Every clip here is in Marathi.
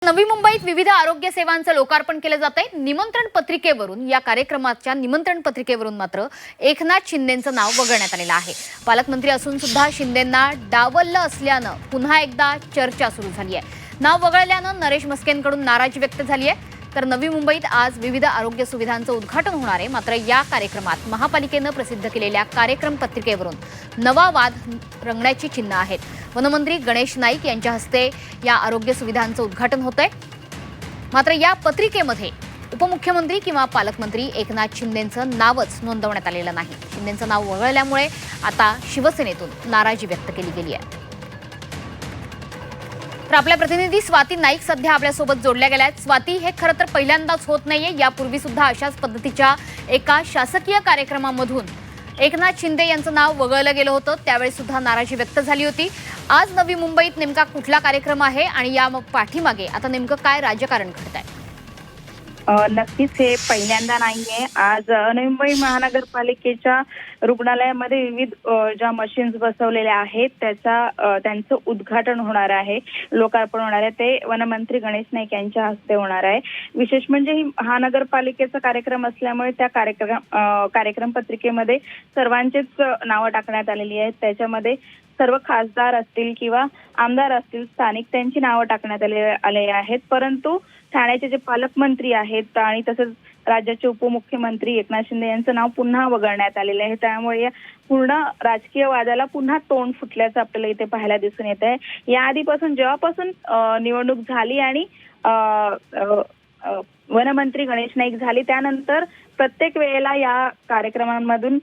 नवी मुंबईत विविध आरोग्य सेवांचं लोकार्पण केलं जातंय। निमंत्रण पत्रिकेवरून या कार्यक्रमाच्या निमंत्रण पत्रिकेवरून मात्र एकनाथ शिंदेंचं नाव वगळण्यात आलेलं आहे। पालकमंत्री असून सुद्धा शिंदेंना डावललं असल्यानं पुन्हा एकदा चर्चा सुरू झाली आहे। नाव वगळल्यानं नरेश म्हस्केंकडून नाराजी व्यक्त झाली आहे। तर नवी मुंबईत आज विविध आरोग्य सुविधांचं उद्घाटन होणार आहे। मात्र या कार्यक्रमात महापालिकेनं प्रसिद्ध केलेल्या कार्यक्रम पत्रिकेवरून नवा वाद रंगण्याची चिन्ह आहेत। वनमंत्री गणेश नाईक यांच्या हस्ते या आरोग्य सुविधांचं उद्घाटन होतंय। मात्र या पत्रिकेमध्ये उपमुख्यमंत्री किंवा पालकमंत्री एकनाथ शिंदेंचं नावच नोंदवण्यात आलेलं नाही। शिंदेंचं नाव वगळल्यामुळे आता शिवसेनेतून नाराजी व्यक्त केली गेली आहे। तर आपल्या प्रतिनिधी स्वाती नाईक सध्या आपल्यासोबत जोडल्या गेल्या आहेत। स्वाती, हे खरं तर पहिल्यांदाच होत नाहीये। यापूर्वी सुद्धा अशाच पद्धतीच्या एका शासकीय कार्यक्रमामधून एकनाथ शिंदे यांचं नाव वगळलं गेलं होतं। त्यावेळी सुद्धा नाराजी व्यक्त झाली होती। आज नवी मुंबईत नेमका कुठला कार्यक्रम आहे आणि या पाठीमागे आता नेमकं काय राजकारण घडतंय? नक्कीच हे पहिल्यांदा नाहीये। आज नवी मुंबई महानगरपालिकेच्या रुग्णालयामध्ये विविध ज्या मशीन्स बसवलेल्या आहेत त्यांचं उद्घाटन होणार आहे, लोकार्पण होणार आहे। ते वनमंत्री गणेश नाईक यांच्या हस्ते होणार आहे। विशेष म्हणजे ही महानगरपालिकेचा कार्यक्रम असल्यामुळे त्या कार्यक्रम पत्रिकेमध्ये सर्वांचेच नावं टाकण्यात आलेली आहेत। त्याच्यामध्ये सर्व खासदार असतील किंवा आमदार असतील स्थानिक त्यांची नावं टाकण्यात आले आहेत। परंतु ठाण्याचे जे पालकमंत्री आहेत आणि तसंच राज्याचे उपमुख्यमंत्री एकनाथ शिंदे यांचं नाव पुन्हा वगळण्यात आलेलं आहे। त्यामुळे या पूर्ण राजकीय वादाला पुन्हा तोंड फुटल्याचं आपल्याला इथे पाहायला दिसून येत आहे। या आधीपासून जेव्हापासून निवडणूक झाली आणि वनमंत्री गणेश नाईक झाले त्यानंतर प्रत्येक वेळेला या कार्यक्रमांमधून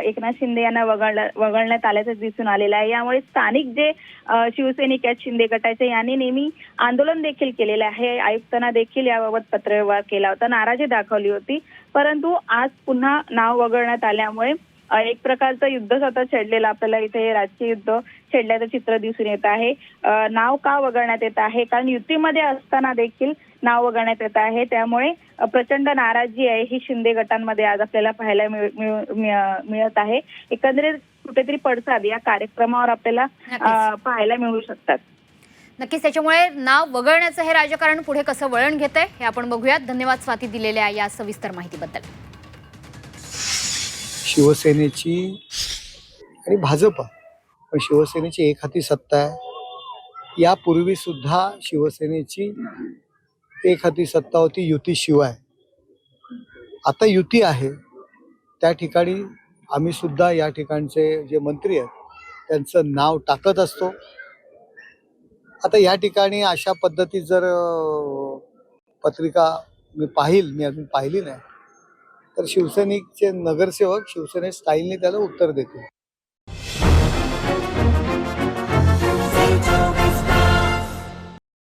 एकनाथ शिंदे यांना वगळण्यात आल्याचं दिसून आलेलं आहे। यामुळे स्थानिक जे शिवसैनिक आहेत शिंदे गटाचे यांनी नेहमी आंदोलन देखील केलेलं आहे। आयुक्तांना देखील याबाबत पत्रव्यवहार केला होता, नाराजी दाखवली होती। परंतु आज पुन्हा नाव वगळण्यात आल्यामुळे एक प्रकारचं युद्धच आता छेडलेलं आपल्याला इथे राजकीय युद्ध छेडल्याचं चित्र दिसून येत आहे। नाव का वगळण्यात येत आहे? कारण युतीमध्ये असताना देखील नाव वगळण्यात येत आहे। त्यामुळे प्रचंड नाराजी आहे ही शिंदे गटांमध्ये आज आपल्याला पाहायला मिळत आहे। एकंदरीत कुठेतरी पडसाद या कार्यक्रमावर आपल्याला पाहायला मिळू शकतात। नक्कीच त्याच्यामुळे नाव वगळण्याचं हे राजकारण पुढे कसं वळण घेतंय हे आपण बघूयात। धन्यवाद स्वाती दिलेल्या या सविस्तर माहितीबद्दल। शिवसेनेची आणि भाजप पण शिवसेनेची एकहाती सत्ता आहे। यापूर्वी सुद्धा शिवसेनेची एकहाती सत्ता होती युतीशिवाय। आता युती आहे त्या ठिकाणी आम्ही सुद्धा या ठिकाणचे जे मंत्री आहेत त्यांचं नाव टाकत असतो। आता या ठिकाणी अशा पद्धती जर पत्रिका मी अजून पाहिली नाही तर शिवसैनिकचे नगरसेवक शिवसेने स्टाईलने त्याला उत्तर देतील।